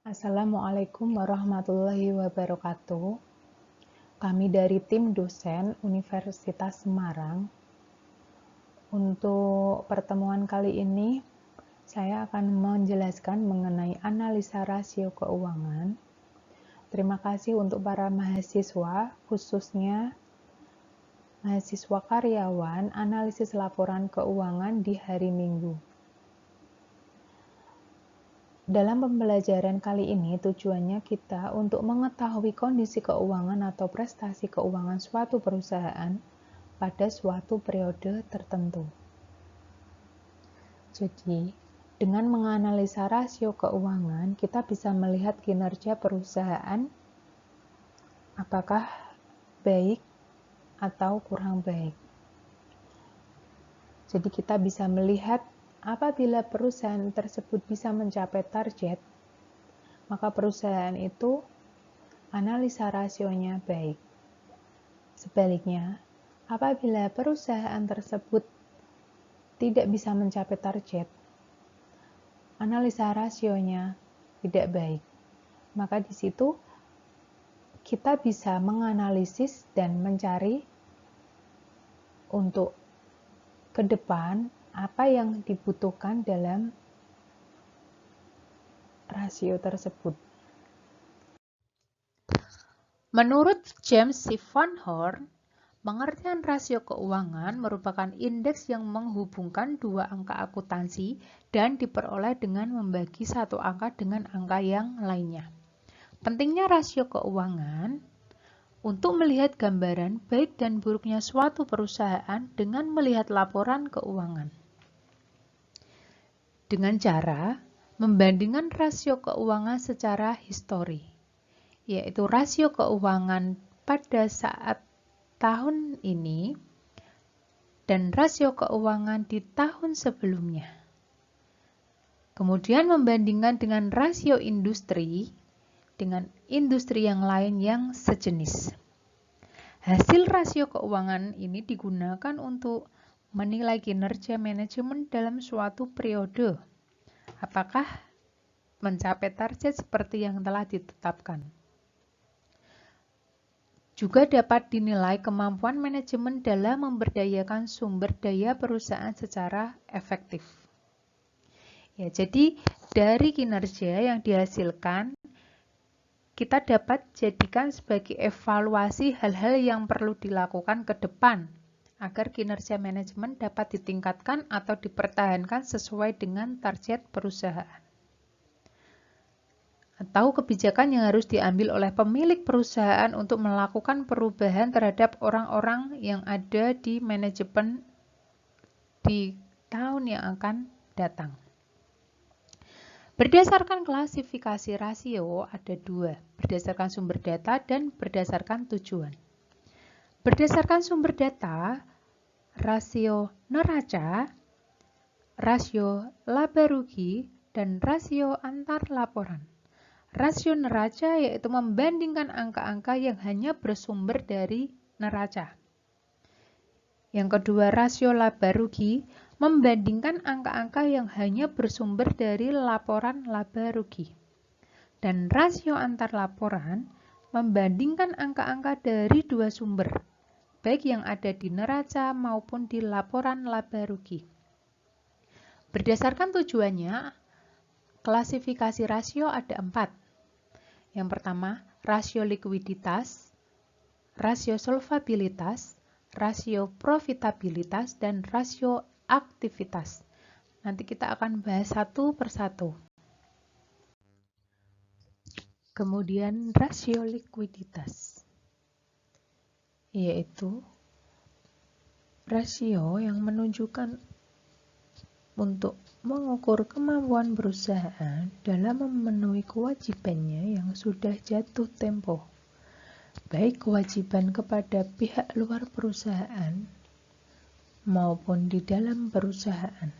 Assalamualaikum warahmatullahi wabarakatuh. Kami dari tim dosen Universitas Semarang. Untuk pertemuan kali ini, saya akan menjelaskan mengenai analisa rasio keuangan. Terima kasih untuk para mahasiswa, khususnya mahasiswa karyawan analisis laporan keuangan di hari Minggu. Dalam pembelajaran kali ini, tujuannya kita untuk mengetahui kondisi keuangan atau prestasi keuangan suatu perusahaan pada suatu periode tertentu. Jadi, dengan menganalisa rasio keuangan, kita bisa melihat kinerja perusahaan apakah baik atau kurang baik. Jadi, kita bisa melihat apabila perusahaan tersebut bisa mencapai target, maka perusahaan itu analisa rasionya baik. Sebaliknya, apabila perusahaan tersebut tidak bisa mencapai target, analisa rasionya tidak baik. Maka di situ kita bisa menganalisis dan mencari untuk ke depan apa yang dibutuhkan dalam rasio tersebut. Menurut James C. Van Horn, pengertian rasio keuangan merupakan indeks yang menghubungkan dua angka akuntansi dan diperoleh dengan membagi satu angka dengan angka yang lainnya. Pentingnya rasio keuangan untuk melihat gambaran baik dan buruknya suatu perusahaan dengan melihat laporan keuangan. Dengan cara membandingkan rasio keuangan secara histori, yaitu rasio keuangan pada saat tahun ini dan rasio keuangan di tahun sebelumnya. Kemudian membandingkan dengan rasio industri dengan industri yang lain yang sejenis. Hasil rasio keuangan ini digunakan untuk menilai kinerja manajemen dalam suatu periode. Apakah mencapai target seperti yang telah ditetapkan? Juga dapat dinilai kemampuan manajemen dalam memberdayakan sumber daya perusahaan secara efektif. Ya, jadi dari kinerja yang dihasilkan, kita dapat jadikan sebagai evaluasi hal-hal yang perlu dilakukan ke depan agar kinerja manajemen dapat ditingkatkan atau dipertahankan sesuai dengan target perusahaan. Atau kebijakan yang harus diambil oleh pemilik perusahaan untuk melakukan perubahan terhadap orang-orang yang ada di manajemen di tahun yang akan datang. Berdasarkan klasifikasi rasio ada dua, berdasarkan sumber data dan berdasarkan tujuan. Berdasarkan sumber data, rasio neraca, rasio laba rugi, dan rasio antar laporan. Rasio neraca yaitu membandingkan angka-angka yang hanya bersumber dari neraca. Yang kedua, rasio laba rugi membandingkan angka-angka yang hanya bersumber dari laporan laba rugi. Dan rasio antar laporan membandingkan angka-angka dari dua sumber, baik yang ada di neraca maupun di laporan laba rugi. Berdasarkan tujuannya, klasifikasi rasio ada 4. Yang pertama, rasio likuiditas, rasio solvabilitas, rasio profitabilitas, dan rasio aktivitas. Nanti kita akan bahas satu persatu. Kemudian rasio likuiditas, yaitu rasio yang menunjukkan untuk mengukur kemampuan perusahaan dalam memenuhi kewajibannya yang sudah jatuh tempo, baik kewajiban kepada pihak luar perusahaan maupun di dalam perusahaan.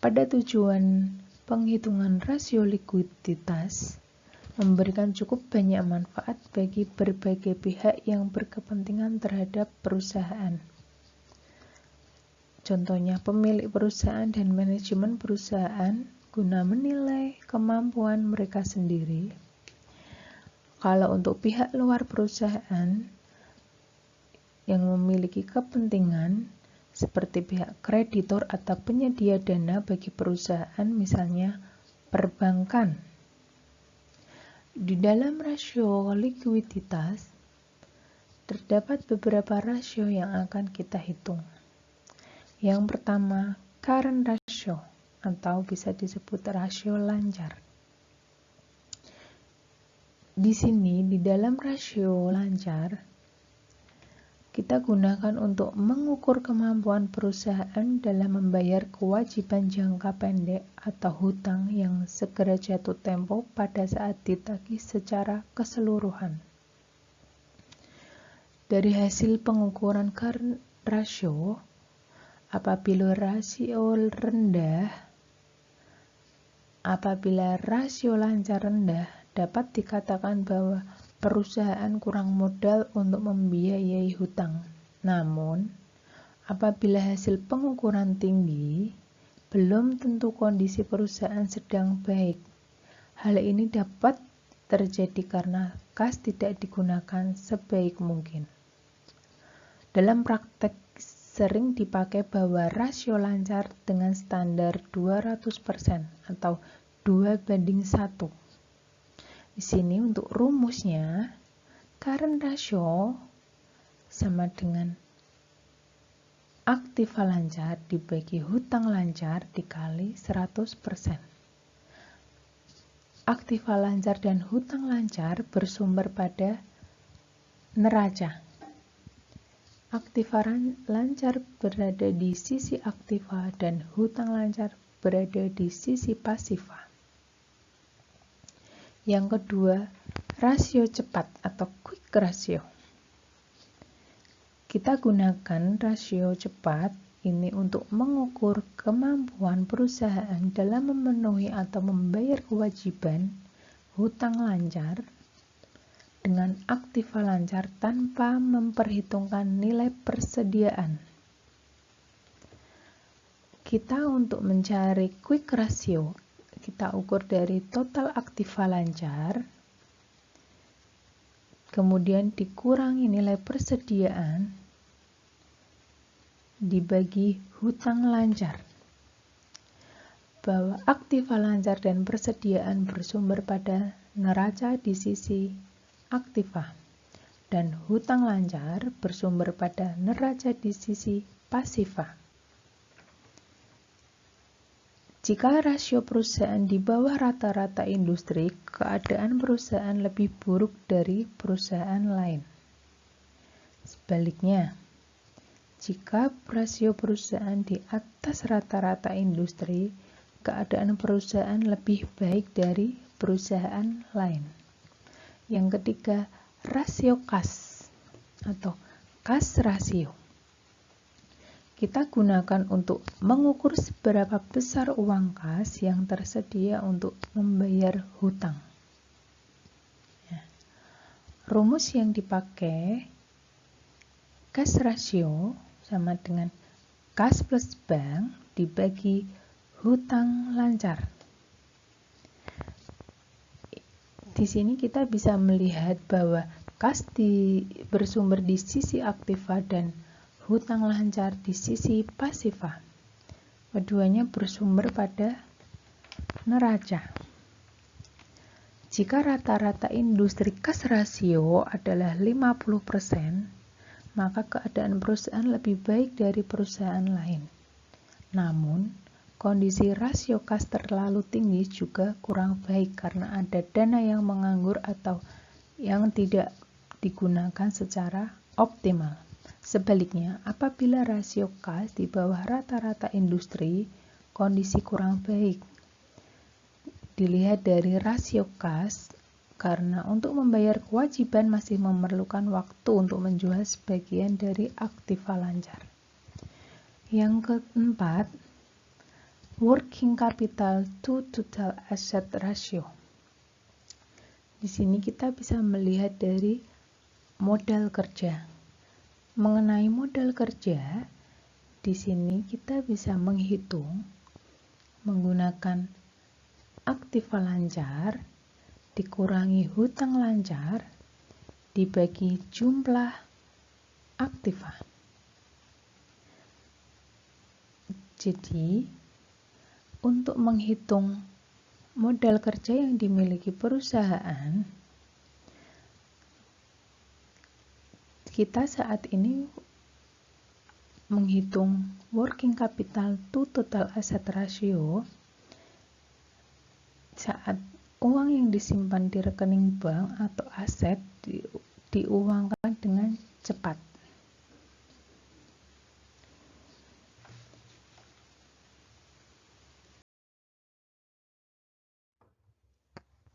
Pada tujuan penghitungan rasio likuiditas, memberikan cukup banyak manfaat bagi berbagai pihak yang berkepentingan terhadap perusahaan. Contohnya pemilik perusahaan dan manajemen perusahaan, guna menilai kemampuan mereka sendiri. Kalau untuk pihak luar perusahaan yang memiliki kepentingan seperti pihak kreditor atau penyedia dana bagi perusahaan, misalnya perbankan. Di dalam rasio likuiditas, terdapat beberapa rasio yang akan kita hitung. Yang pertama, current ratio, atau bisa disebut rasio lancar. Di sini, di dalam rasio lancar, kita gunakan untuk mengukur kemampuan perusahaan dalam membayar kewajiban jangka pendek atau hutang yang segera jatuh tempo pada saat ditagih secara keseluruhan. Dari hasil pengukuran current ratio, apabila rasio lancar rendah, dapat dikatakan bahwa perusahaan kurang modal untuk membiayai hutang. Namun, apabila hasil pengukuran tinggi, belum tentu kondisi perusahaan sedang baik. Hal ini dapat terjadi karena kas tidak digunakan sebaik mungkin. Dalam praktek sering dipakai bahwa rasio lancar dengan standar 200% atau 2:1. Di sini untuk rumusnya, current ratio sama dengan aktiva lancar dibagi hutang lancar dikali 100%. Aktiva lancar dan hutang lancar bersumber pada neraca. Aktiva lancar berada di sisi aktiva dan hutang lancar berada di sisi pasiva. Yang kedua, rasio cepat atau quick ratio. Kita gunakan rasio cepat ini untuk mengukur kemampuan perusahaan dalam memenuhi atau membayar kewajiban hutang lancar dengan aktiva lancar tanpa memperhitungkan nilai persediaan. Kita untuk mencari quick ratio, kita ukur dari total aktiva lancar, kemudian dikurangi nilai persediaan, dibagi hutang lancar. Bahwa aktiva lancar dan persediaan bersumber pada neraca di sisi aktiva, dan hutang lancar bersumber pada neraca di sisi pasiva. Jika rasio perusahaan di bawah rata-rata industri, keadaan perusahaan lebih buruk dari perusahaan lain. Sebaliknya, jika rasio perusahaan di atas rata-rata industri, keadaan perusahaan lebih baik dari perusahaan lain. Yang ketiga, rasio kas atau kas rasio. Kita gunakan untuk mengukur seberapa besar uang kas yang tersedia untuk membayar hutang. Rumus yang dipakai, kas rasio sama dengan kas plus bank dibagi hutang lancar. Di sini kita bisa melihat bahwa kas bersumber di sisi aktiva dan hutang lancar di sisi pasiva. Keduanya bersumber pada neraca. Jika rata-rata industri kas rasio adalah 50%, maka keadaan perusahaan lebih baik dari perusahaan lain. Namun, kondisi rasio kas terlalu tinggi juga kurang baik karena ada dana yang menganggur atau yang tidak digunakan secara optimal. Sebaliknya, apabila rasio kas di bawah rata-rata industri, kondisi kurang baik. Dilihat dari rasio kas, karena untuk membayar kewajiban masih memerlukan waktu untuk menjual sebagian dari aktiva lancar. Yang keempat, working capital to total asset ratio. Di sini kita bisa melihat dari modal kerja. Mengenai modal kerja, di sini kita bisa menghitung menggunakan aktiva lancar dikurangi hutang lancar dibagi jumlah aktiva. Jadi, untuk menghitung modal kerja yang dimiliki perusahaan, kita saat ini menghitung working capital to total asset ratio saat uang yang disimpan di rekening bank atau aset diuangkan dengan cepat.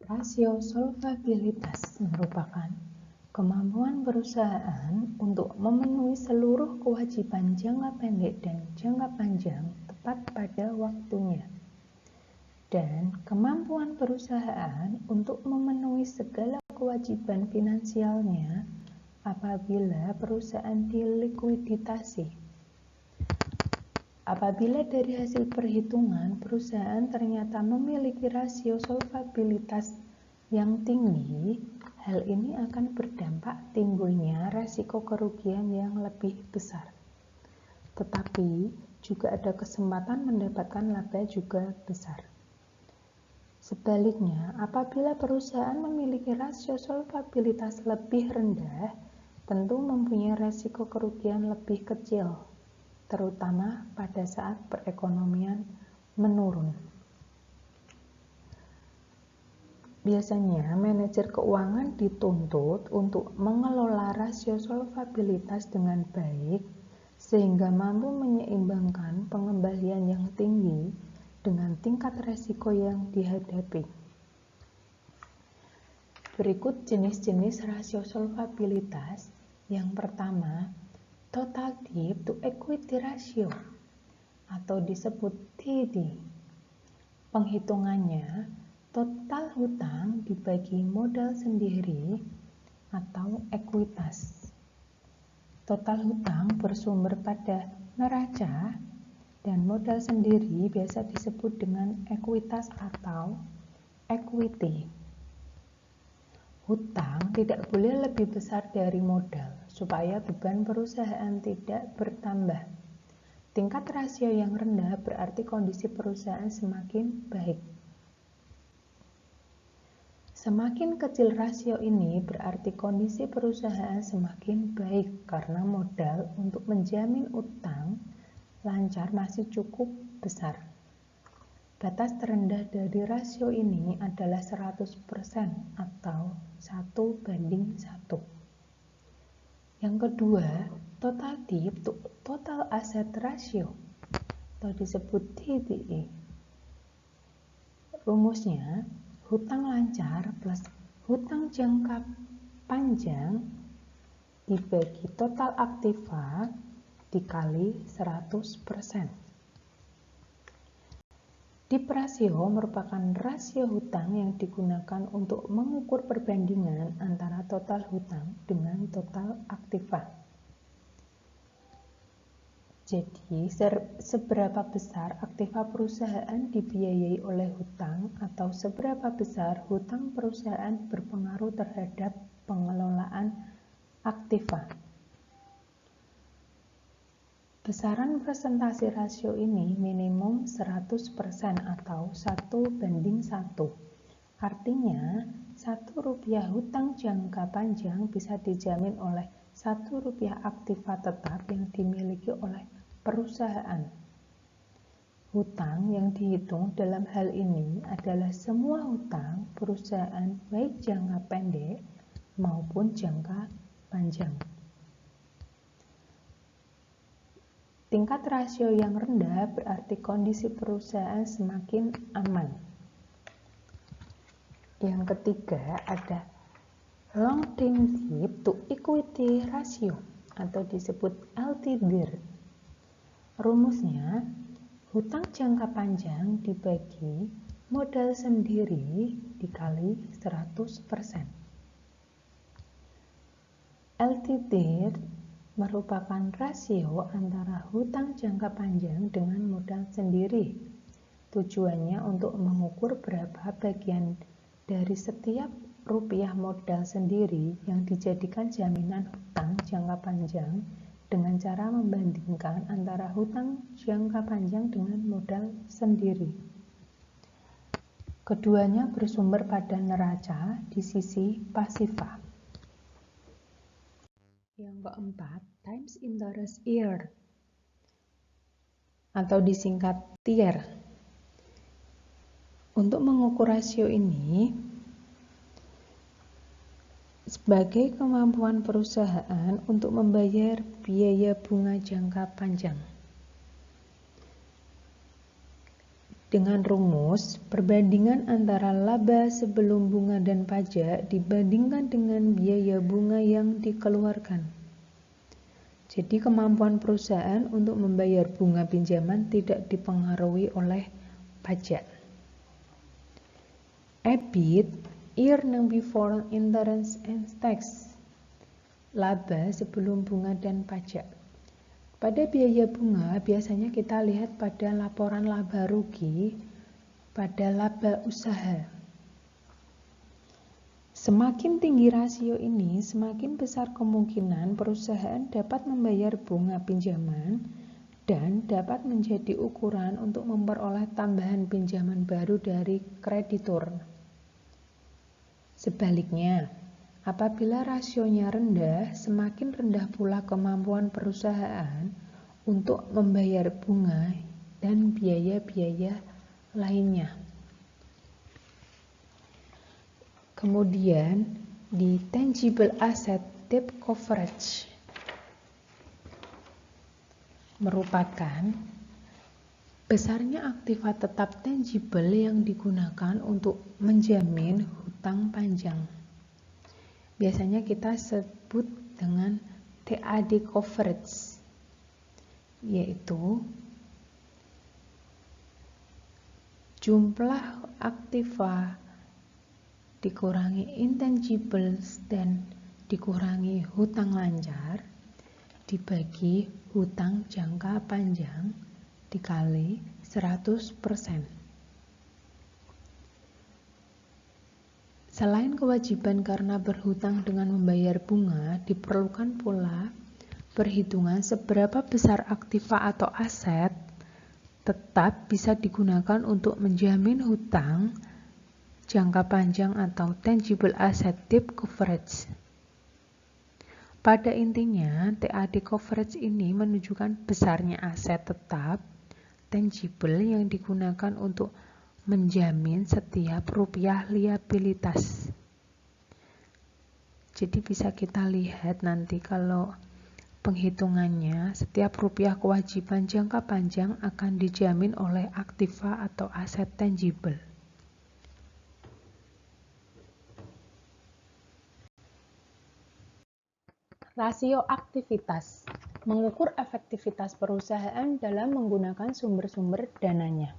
Rasio solvabilitas merupakan kemampuan perusahaan untuk memenuhi seluruh kewajiban jangka pendek dan jangka panjang tepat pada waktunya, dan kemampuan perusahaan untuk memenuhi segala kewajiban finansialnya apabila perusahaan dilikuiditasi. Apabila dari hasil perhitungan perusahaan ternyata memiliki rasio solvabilitas yang tinggi, hal ini akan berdampak timbulnya resiko kerugian yang lebih besar. Tetapi juga ada kesempatan mendapatkan laba juga besar. Sebaliknya, apabila perusahaan memiliki rasio solvabilitas lebih rendah, tentu mempunyai resiko kerugian lebih kecil, terutama pada saat perekonomian menurun. Biasanya, manajer keuangan dituntut untuk mengelola rasio solvabilitas dengan baik sehingga mampu menyeimbangkan pengembalian yang tinggi dengan tingkat resiko yang dihadapi. Berikut jenis-jenis rasio solvabilitas. Yang pertama, total debt to equity ratio atau disebut TED. Penghitungannya total hutang dibagi modal sendiri atau ekuitas. Total hutang bersumber pada neraca dan modal sendiri biasa disebut dengan ekuitas atau equity. Hutang tidak boleh lebih besar dari modal supaya beban perusahaan tidak bertambah. Tingkat rasio yang rendah berarti kondisi perusahaan semakin baik. Semakin kecil rasio ini berarti kondisi perusahaan semakin baik karena modal untuk menjamin utang lancar masih cukup besar. Batas terendah dari rasio ini adalah 100% atau 1:1. Yang kedua, total debt to total asset ratio atau disebut TDE. Rumusnya, hutang lancar plus hutang jangka panjang dibagi total aktiva dikali 100%. DIP rasio merupakan rasio hutang yang digunakan untuk mengukur perbandingan antara total hutang dengan total aktiva. Jadi, seberapa besar aktiva perusahaan dibiayai oleh hutang atau seberapa besar hutang perusahaan berpengaruh terhadap pengelolaan aktiva. Besaran presentasi rasio ini minimum 100% atau 1:1. Artinya, Rp1 hutang jangka panjang bisa dijamin oleh Rp1 aktiva tetap yang dimiliki oleh perusahaan. Hutang yang dihitung dalam hal ini adalah semua hutang perusahaan baik jangka pendek maupun jangka panjang. Tingkat rasio yang rendah berarti kondisi perusahaan semakin aman. Yang ketiga ada long term debt to equity ratio atau disebut LTDR. Rumusnya, hutang jangka panjang dibagi modal sendiri dikali 100%. LTDR merupakan rasio antara hutang jangka panjang dengan modal sendiri. Tujuannya untuk mengukur berapa bagian dari setiap rupiah modal sendiri yang dijadikan jaminan hutang jangka panjang dengan cara membandingkan antara hutang jangka panjang dengan modal sendiri. Keduanya bersumber pada neraca di sisi pasifa. Yang keempat, times interest yield atau disingkat TIR. Untuk mengukur rasio ini sebagai kemampuan perusahaan untuk membayar biaya bunga jangka panjang. Dengan rumus, perbandingan antara laba sebelum bunga dan pajak dibandingkan dengan biaya bunga yang dikeluarkan. Jadi kemampuan perusahaan untuk membayar bunga pinjaman tidak dipengaruhi oleh pajak. EBIT, earnings before interest and tax, laba sebelum bunga dan pajak. Pada biaya bunga biasanya kita lihat pada laporan laba rugi, pada laba usaha. Semakin tinggi rasio ini, semakin besar kemungkinan perusahaan dapat membayar bunga pinjaman dan dapat menjadi ukuran untuk memperoleh tambahan pinjaman baru dari kreditur. Sebaliknya, apabila rasionya rendah, semakin rendah pula kemampuan perusahaan untuk membayar bunga dan biaya-biaya lainnya. Kemudian, di tangible asset debt coverage merupakan besarnya aktiva tetap tangible yang digunakan untuk menjamin hutang panjang. Biasanya kita sebut dengan TAD coverage, yaitu jumlah aktiva dikurangi intangibles dan dikurangi hutang lancar dibagi hutang jangka panjang dikali 100%. Selain kewajiban karena berhutang dengan membayar bunga, diperlukan pula perhitungan seberapa besar aktiva atau aset tetap bisa digunakan untuk menjamin hutang jangka panjang atau tangible asset debt coverage. Pada intinya, TAD coverage ini menunjukkan besarnya aset tetap tangible yang digunakan untuk menjamin setiap rupiah liabilitas. Jadi bisa kita lihat nanti kalau penghitungannya, setiap rupiah kewajiban jangka panjang akan dijamin oleh aktiva atau aset tangible. Rasio aktivitas mengukur efektivitas perusahaan dalam menggunakan sumber-sumber dananya.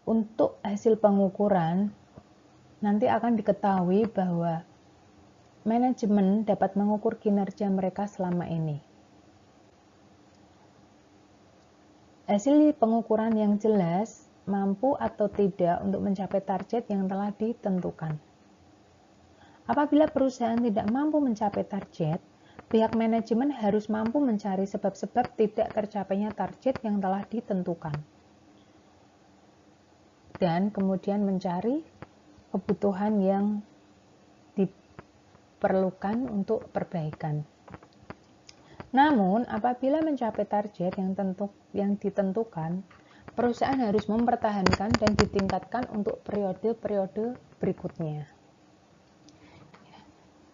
Untuk hasil pengukuran, nanti akan diketahui bahwa manajemen dapat mengukur kinerja mereka selama ini. Hasil pengukuran yang jelas mampu atau tidak untuk mencapai target yang telah ditentukan. Apabila perusahaan tidak mampu mencapai target, pihak manajemen harus mampu mencari sebab-sebab tidak tercapainya target yang telah ditentukan. Dan kemudian mencari kebutuhan yang diperlukan untuk perbaikan. Namun, apabila mencapai target yang ditentukan, perusahaan harus mempertahankan dan ditingkatkan untuk periode-periode berikutnya.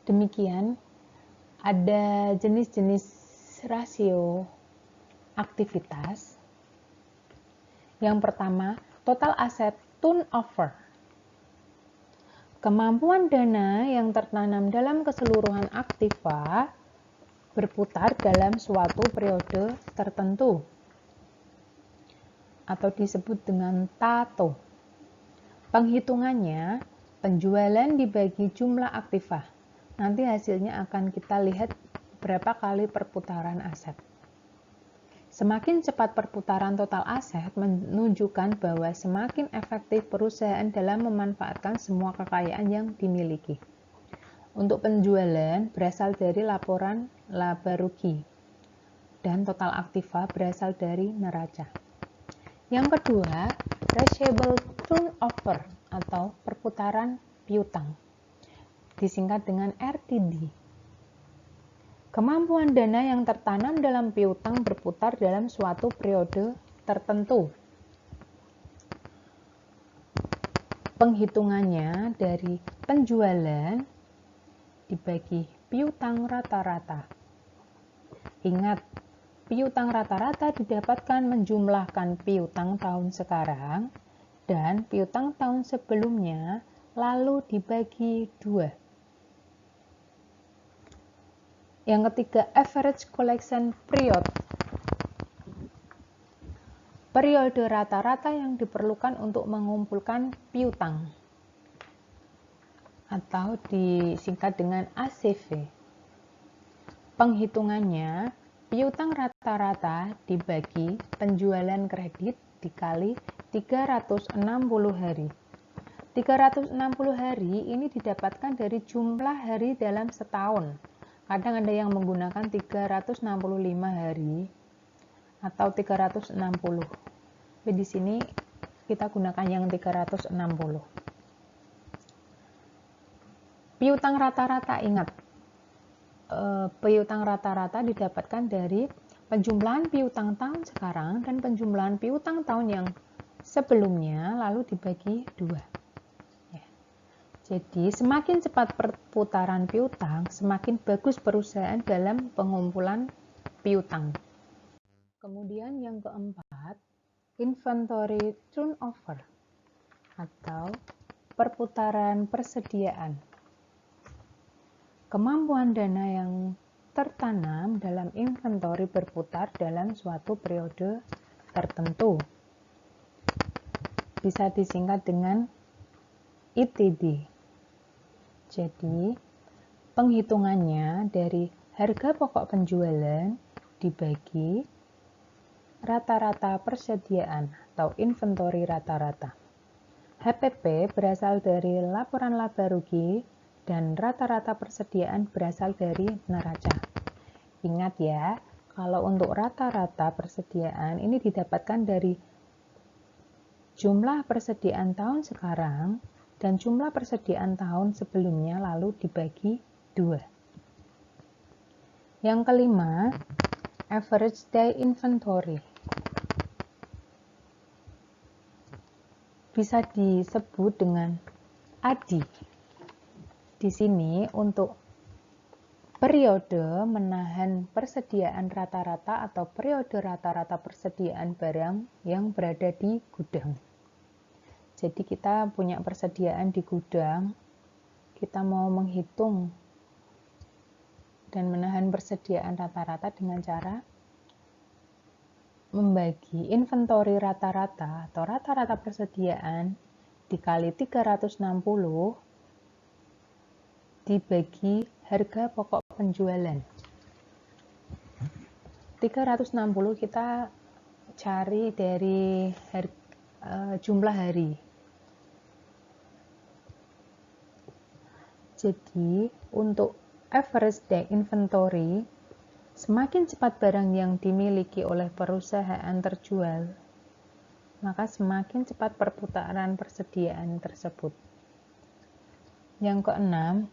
Demikian, ada jenis-jenis rasio aktivitas. Yang pertama, total asset turnover. Kemampuan dana yang tertanam dalam keseluruhan aktiva berputar dalam suatu periode tertentu atau disebut dengan TATO. Penghitungannya, penjualan dibagi jumlah aktiva. Nanti hasilnya akan kita lihat berapa kali perputaran aset. Semakin cepat perputaran total aset menunjukkan bahwa semakin efektif perusahaan dalam memanfaatkan semua kekayaan yang dimiliki. Untuk penjualan berasal dari laporan laba rugi dan total aktiva berasal dari neraca. Yang kedua, receivable turnover atau perputaran piutang, disingkat dengan RTD. Kemampuan dana yang tertanam dalam piutang berputar dalam suatu periode tertentu. Penghitungannya dari penjualan dibagi piutang rata-rata. Ingat, piutang rata-rata didapatkan menjumlahkan piutang tahun sekarang dan piutang tahun sebelumnya lalu dibagi 2. Yang ketiga, average collection period. Periode rata-rata yang diperlukan untuk mengumpulkan piutang atau disingkat dengan ACV. Penghitungannya, piutang rata-rata dibagi penjualan kredit dikali 360 hari. 360 hari ini didapatkan dari jumlah hari dalam setahun. Kadang ada yang menggunakan 365 hari atau 360. Tapi di sini kita gunakan yang 360. Piutang rata-rata, ingat, piutang rata-rata didapatkan dari penjumlahan piutang tahun sekarang dan penjumlahan piutang tahun yang sebelumnya lalu dibagi 2. Ya. Jadi semakin cepat perputaran piutang, semakin bagus perusahaan dalam pengumpulan piutang. Kemudian yang keempat, inventory turnover atau perputaran persediaan. Kemampuan dana yang tertanam dalam inventory berputar dalam suatu periode tertentu. Bisa disingkat dengan ITD. Jadi, penghitungannya dari harga pokok penjualan dibagi rata-rata persediaan atau inventory rata-rata. HPP berasal dari laporan laba rugi dan rata-rata persediaan berasal dari neraca. Ingat ya, kalau untuk rata-rata persediaan ini didapatkan dari jumlah persediaan tahun sekarang dan jumlah persediaan tahun sebelumnya lalu dibagi 2. Yang kelima, average day inventory. Bisa disebut dengan ADI. Di sini untuk periode menahan persediaan rata-rata atau periode rata-rata persediaan barang yang berada di gudang. Jadi kita punya persediaan di gudang, kita mau menghitung dan menahan persediaan rata-rata dengan cara membagi inventory rata-rata atau rata-rata persediaan dikali 360 dibagi harga pokok penjualan. 360 kita cari dari jumlah hari. Jadi untuk average day inventory, semakin cepat barang yang dimiliki oleh perusahaan terjual, maka semakin cepat perputaran persediaan tersebut. Yang keenam,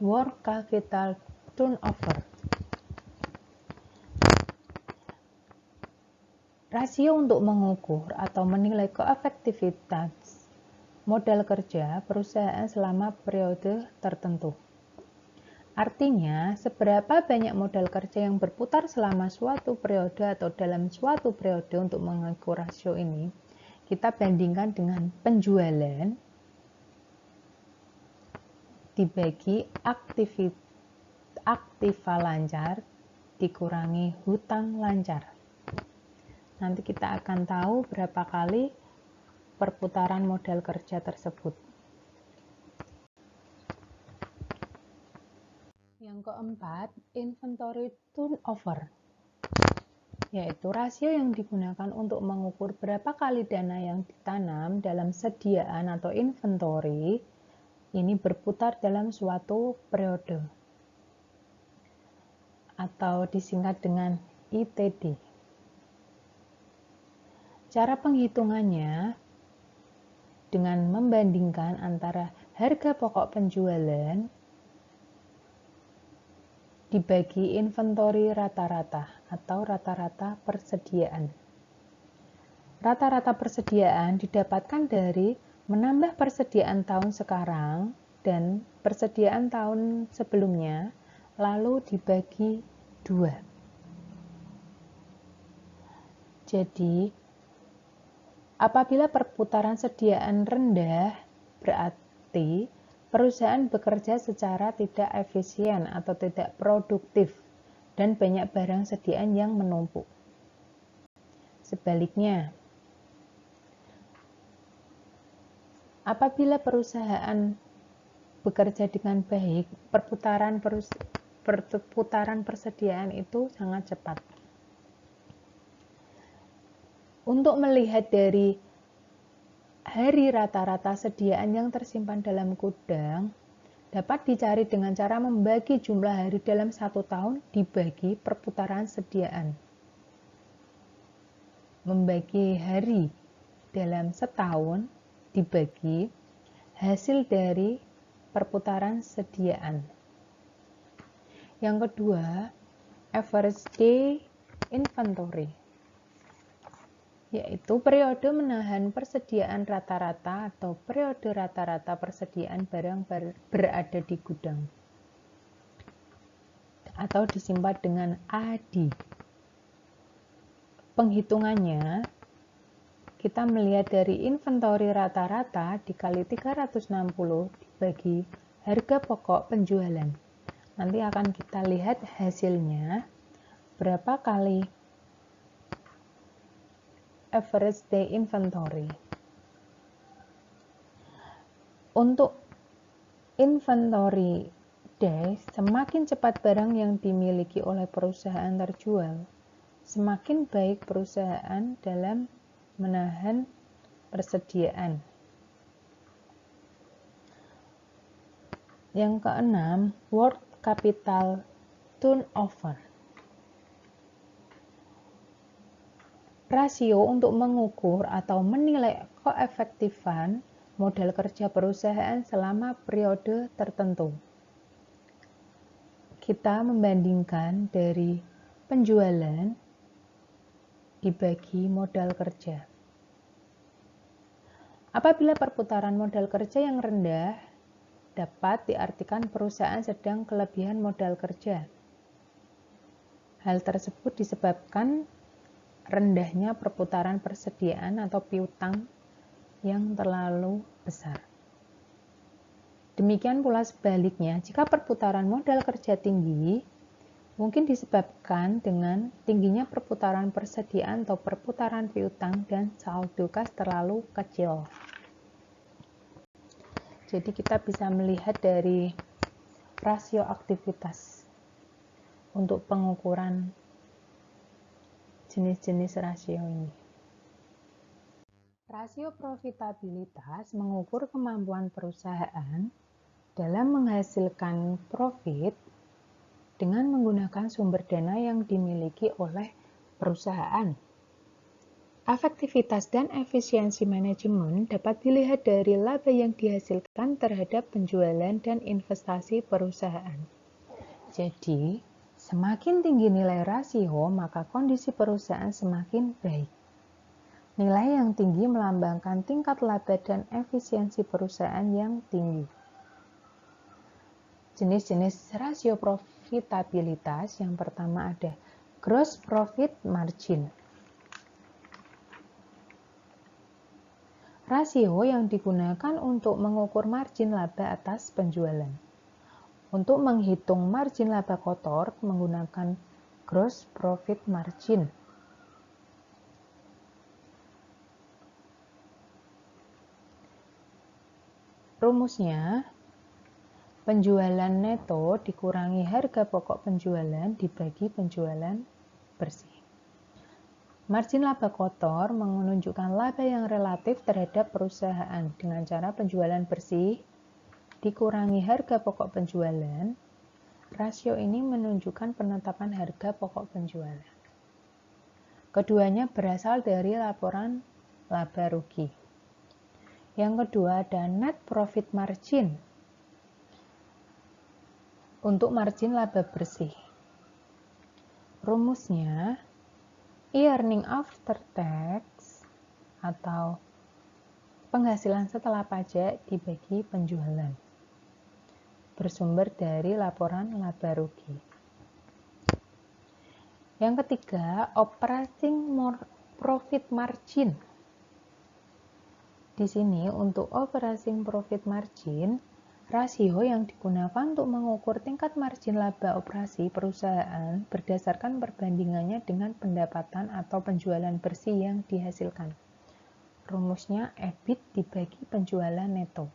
working capital turnover. Rasio untuk mengukur atau menilai koefektivitas modal kerja perusahaan selama periode tertentu. Artinya, seberapa banyak modal kerja yang berputar selama suatu periode atau dalam suatu periode. Untuk mengukur rasio ini, kita bandingkan dengan penjualan dibagi aktiva lancar dikurangi hutang lancar. Nanti kita akan tahu berapa kali perputaran modal kerja tersebut. Yang keempat, inventory turnover. yaitu rasio yang digunakan untuk mengukur berapa kali dana yang ditanam dalam sediaan atau inventory ini berputar dalam suatu periode atau disingkat dengan ITD. Cara penghitungannya dengan membandingkan antara harga pokok penjualan dibagi inventory rata-rata atau rata-rata persediaan. Rata-rata persediaan didapatkan dari menambah persediaan tahun sekarang dan persediaan tahun sebelumnya, lalu dibagi 2. Jadi, apabila perputaran sediaan rendah, berarti perusahaan bekerja secara tidak efisien atau tidak produktif dan banyak barang sediaan yang menumpuk. Sebaliknya, apabila perusahaan bekerja dengan baik, perputaran persediaan itu sangat cepat. Untuk melihat dari hari rata-rata sediaan yang tersimpan dalam gudang, dapat dicari dengan cara membagi jumlah hari dalam 1 tahun dibagi perputaran sediaan. Membagi hari dalam setahun dibagi hasil dari perputaran sediaan. Yang kedua, average day inventory, yaitu periode menahan persediaan rata-rata atau periode rata-rata persediaan barang berada di gudang atau disingkat dengan AD. Penghitungannya, kita melihat dari inventory rata-rata dikali 360 dibagi harga pokok penjualan. Nanti akan kita lihat hasilnya berapa kali average day inventory. Untuk inventory day, semakin cepat barang yang dimiliki oleh perusahaan terjual, semakin baik perusahaan dalam menahan persediaan. Yang keenam, working capital turnover. Rasio untuk mengukur atau menilai keefektifan modal kerja perusahaan selama periode tertentu. Kita membandingkan dari penjualan dibagi modal kerja. Apabila perputaran modal kerja yang rendah, dapat diartikan perusahaan sedang kelebihan modal kerja. Hal tersebut disebabkan rendahnya perputaran persediaan atau piutang yang terlalu besar. Demikian pula sebaliknya, jika perputaran modal kerja tinggi, mungkin disebabkan dengan tingginya perputaran persediaan atau perputaran piutang dan saldo kas terlalu kecil. Jadi kita bisa melihat dari rasio aktivitas untuk pengukuran jenis-jenis rasio ini. Rasio profitabilitas mengukur kemampuan perusahaan dalam menghasilkan profit dengan menggunakan sumber dana yang dimiliki oleh perusahaan. Efektivitas dan efisiensi manajemen dapat dilihat dari laba yang dihasilkan terhadap penjualan dan investasi perusahaan. Jadi, semakin tinggi nilai rasio, maka kondisi perusahaan semakin baik. Nilai yang tinggi melambangkan tingkat laba dan efisiensi perusahaan yang tinggi. Jenis-jenis rasio profitabilitas yang pertama ada gross profit margin. Rasio yang digunakan untuk mengukur margin laba atas penjualan. Untuk menghitung margin laba kotor menggunakan gross profit margin. Rumusnya, penjualan neto dikurangi harga pokok penjualan dibagi penjualan bersih. Margin laba kotor menunjukkan laba yang relatif terhadap perusahaan dengan cara penjualan bersih dikurangi harga pokok penjualan. Rasio ini menunjukkan penetapan harga pokok penjualan. Keduanya berasal dari laporan laba rugi. Yang kedua ada net profit margin. Untuk margin laba bersih. Rumusnya earning after tax atau penghasilan setelah pajak dibagi penjualan. Bersumber dari laporan laba rugi. Yang ketiga, operating profit margin. Di sini untuk operating profit margin, rasio yang digunakan untuk mengukur tingkat margin laba operasi perusahaan berdasarkan perbandingannya dengan pendapatan atau penjualan bersih yang dihasilkan. Rumusnya EBIT dibagi penjualan neto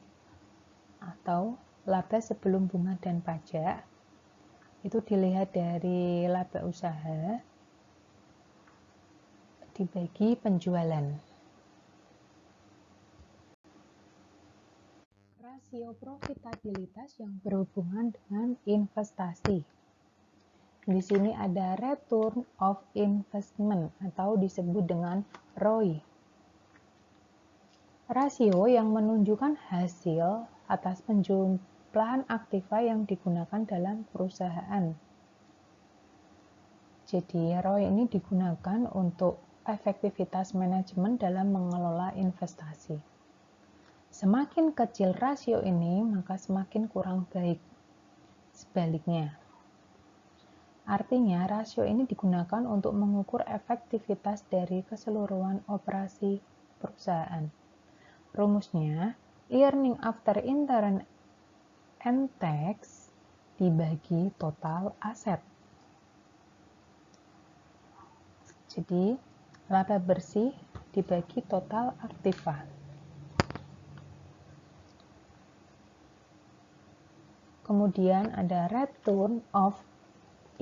atau laba sebelum bunga dan pajak. Itu dilihat dari laba usaha dibagi penjualan. Rasio profitabilitas yang berhubungan dengan investasi. Di sini ada return of investment atau disebut dengan ROI. Rasio yang menunjukkan hasil atas penjumlahan aktiva yang digunakan dalam perusahaan. Jadi ROI ini digunakan untuk efektivitas manajemen dalam mengelola investasi. Semakin kecil rasio ini, maka semakin kurang baik. Sebaliknya. Artinya, rasio ini digunakan untuk mengukur efektivitas dari keseluruhan operasi perusahaan. Rumusnya, earning after interest and tax dibagi total aset. Jadi, laba bersih dibagi total aktiva. Kemudian ada return of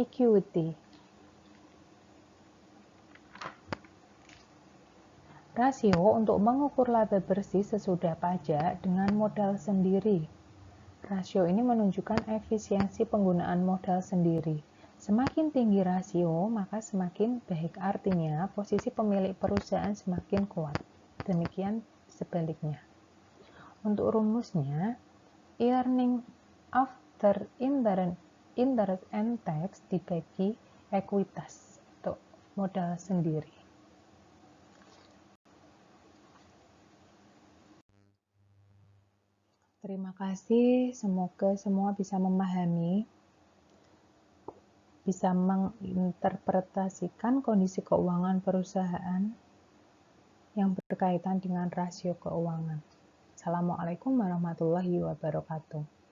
equity. Rasio untuk mengukur laba bersih sesudah pajak dengan modal sendiri. Rasio ini menunjukkan efisiensi penggunaan modal sendiri. Semakin tinggi rasio, maka semakin baik, artinya posisi pemilik perusahaan semakin kuat. Demikian sebaliknya. Untuk rumusnya, earning after interest and tax dibagi ekuitas atau modal sendiri. Terima kasih, semoga semua bisa memahami, bisa menginterpretasikan kondisi keuangan perusahaan yang berkaitan dengan rasio keuangan. Assalamualaikum warahmatullahi wabarakatuh.